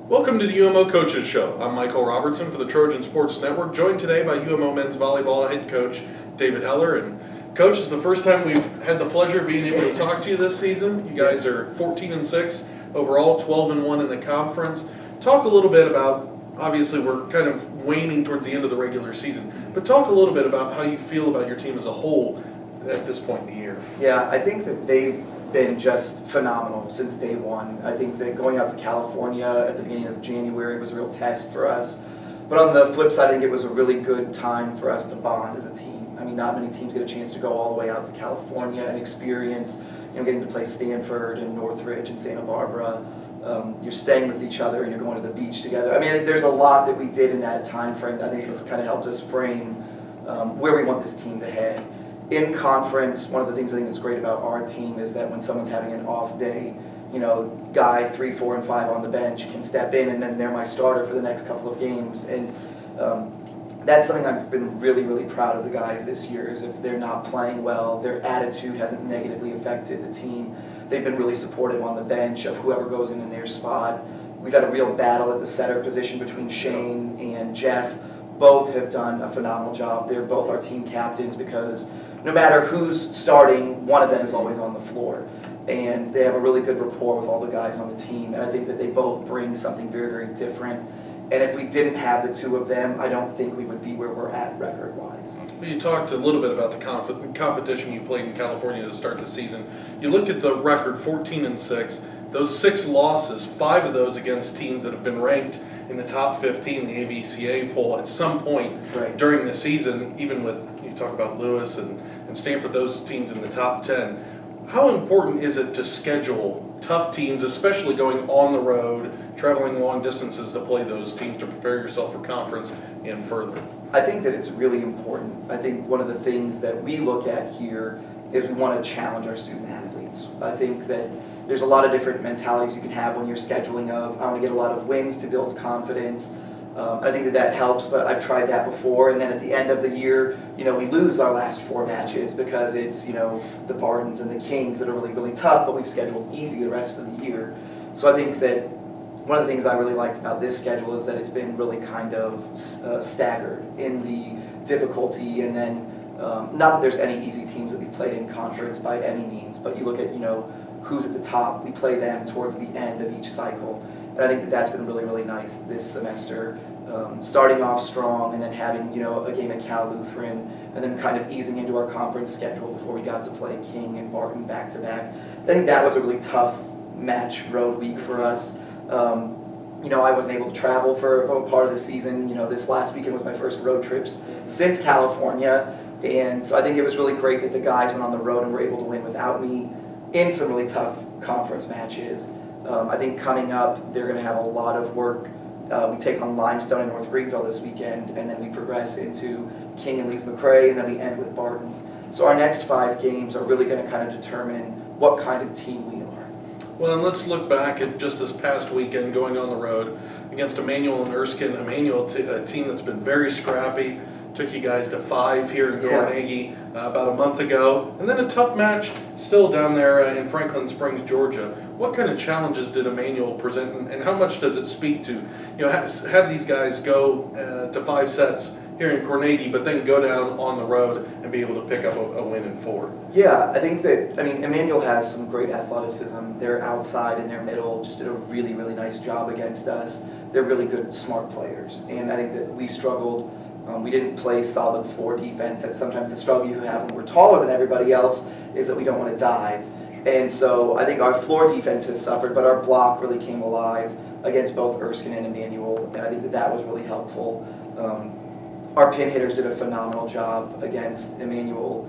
Welcome to the UMO Coaches Show. I'm Michael Robertson for the Trojan Sports Network, joined today by UMO men's volleyball head coach David Heller. And Coach, it's the first time we've had the pleasure of being able to talk to you this season. You guys are 14-6 overall, 12-1 in the conference. Talk a little bit about, obviously we're kind of waning towards the end of the regular season, but talk a little bit about how you feel about your team as a whole at this point in the year. Yeah, I think that they've been just phenomenal since day one. I think that going out to California at the beginning of January was a real test for us. But on the flip side, I think it was a really good time for us to bond as a team. I mean, not many teams get a chance to go all the way out to California and experience, getting to play Stanford and Northridge and Santa Barbara. You're staying with each other and you're going to the beach together. I mean, there's a lot that we did in that time frame that I think has kind of helped us frame where we want this team to head. In conference, one of the things I think that's great about our team is that when someone's having an off day, guy 3, 4, and 5 on the bench can step in and then they're my starter for the next couple of games. And that's something I've been really, really proud of the guys this year, is if they're not playing well, their attitude hasn't negatively affected the team. They've been really supportive on the bench of whoever goes in their spot. We've had a real battle at the center position between Shane and Jeff. Both have done a phenomenal job. They're both our team captains because no matter who's starting, one of them is always on the floor. And they have a really good rapport with all the guys on the team. And I think that they both bring something very, very different. And if we didn't have the two of them, I don't think we would be where we're at record-wise. You talked a little bit about the competition you played in California to start the season. You look at the record, 14-6. Those 6 losses, 5 of those against teams that have been ranked in the top 15 in the AVCA poll at some point during the season, even with, you talk about Lewis and Stanford, those teams in the top 10. How important is it to schedule tough teams, especially going on the road, traveling long distances to play those teams to prepare yourself for conference and further? I think that it's really important. I think one of the things that we look at here is we want to challenge our student athletes. I think that there's a lot of different mentalities you can have when you're scheduling of, I want to get a lot of wins to build confidence. I think that helps, but I've tried that before. And then at the end of the year, we lose our last 4 matches because it's, the Bardens and the Kings that are really, really tough, but we've scheduled easy the rest of the year. So I think that one of the things I really liked about this schedule is that it's been really kind of staggered in the difficulty. And then, not that there's any easy teams that we've played in conference by any means, but you look at, who's at the top. We play them towards the end of each cycle. And I think that that's been really, really nice this semester. Starting off strong and then having, a game at Cal Lutheran and then kind of easing into our conference schedule before we got to play King and Barton back-to-back. I think that was a really tough match road week for us. I wasn't able to travel for a part of the season. This last weekend was my first road trips since California. And so I think it was really great that the guys went on the road and were able to win without me in some really tough conference matches. I think coming up, they're going to have a lot of work. We take on Limestone and North Greenville this weekend, and then we progress into King and Lees-McRae, and then we end with Barton. So our next 5 games are really going to kind of determine what kind of team we are. Well, and let's look back at just this past weekend going on the road against Emmanuel and Erskine. Emmanuel, a team that's been very scrappy. Took you guys to 5 here in Carnegie about a month ago. And then a tough match still down there in Franklin Springs, Georgia. What kind of challenges did Emmanuel present, and how much does it speak to, have these guys go to 5 sets here in Carnegie, but then go down on the road and be able to pick up a win in 4? Yeah, I think that, Emmanuel has some great athleticism. Their outside and their middle just did a really, really nice job against us. They're really good, smart players. And I think that we struggled. We didn't play solid floor defense. That's sometimes the struggle you have when we're taller than everybody else, is that we don't want to dive. And so I think our floor defense has suffered, but our block really came alive against both Erskine and Emmanuel, and I think that was really helpful. Our pin hitters did a phenomenal job against Emmanuel.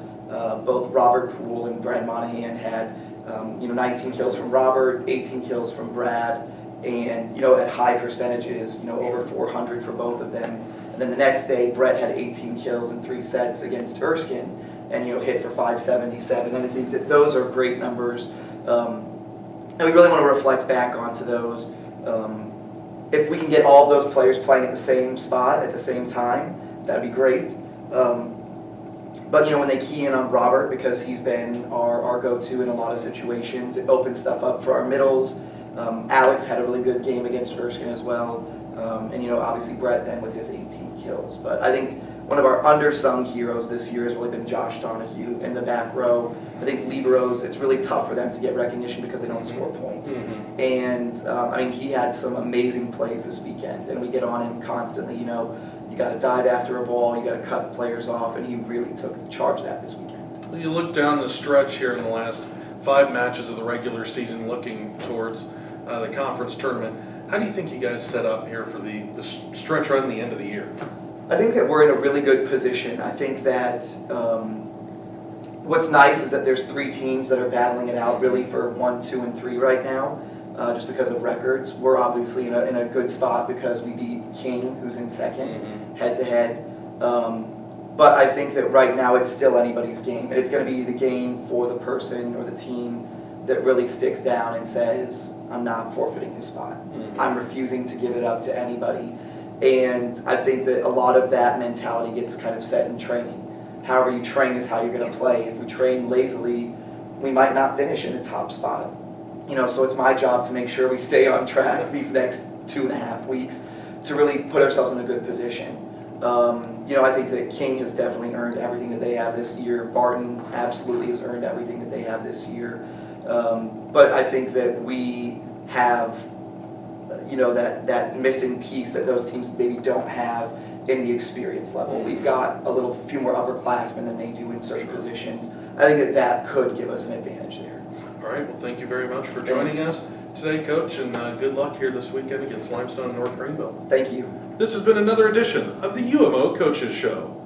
Both Robert Poole and Brad Monahan had 19 kills from Robert, 18 kills from Brad, and at high percentages, over 400 for both of them. And then the next day, Brett had 18 kills in 3 sets against Erskine, and hit for 577. And I think that those are great numbers, and we really want to reflect back onto those. If we can get all of those players playing at the same spot at the same time, that'd be great. But when they key in on Robert, because he's been our go-to in a lot of situations, it opens stuff up for our middles. Alex had a really good game against Erskine as well. And, obviously Brett then with his 18 kills. But I think one of our undersung heroes this year has really been Josh Donahue in the back row. I think liberos, it's really tough for them to get recognition because they don't score points. And, he had some amazing plays this weekend, and we get on him constantly. You got to dive after a ball, you got to cut players off, and he really took charge of that this weekend. You look down the stretch here in the last 5 matches of the regular season looking towards the conference tournament. How do you think you guys set up here for the stretch run the end of the year? I think that we're in a really good position. I think that what's nice is that there's 3 teams that are battling it out really for 1, 2, and 3 right now, just because of records. We're obviously in a good spot because we beat King, who's in second, head-to-head. But I think that right now it's still anybody's game. And it's going to be the game for the person or the team that really sticks down and says, I'm not forfeiting this spot. I'm refusing to give it up to anybody. And I think that a lot of that mentality gets kind of set in training. However you train is how you're going to play. If we train lazily, we might not finish in the top spot. So it's my job to make sure we stay on track these next 2.5 weeks to really put ourselves in a good position. I think that King has definitely earned everything that they have this year. Barton absolutely has earned everything that they have this year. But I think that we have, that missing piece that those teams maybe don't have in the experience level. We've got a few more upperclassmen than they do in certain positions. I think that could give us an advantage there. All right. Well, thank you very much for joining us today, Coach, and good luck here this weekend against Limestone and North Greenville. Thank you. This has been another edition of the UMO Coaches Show.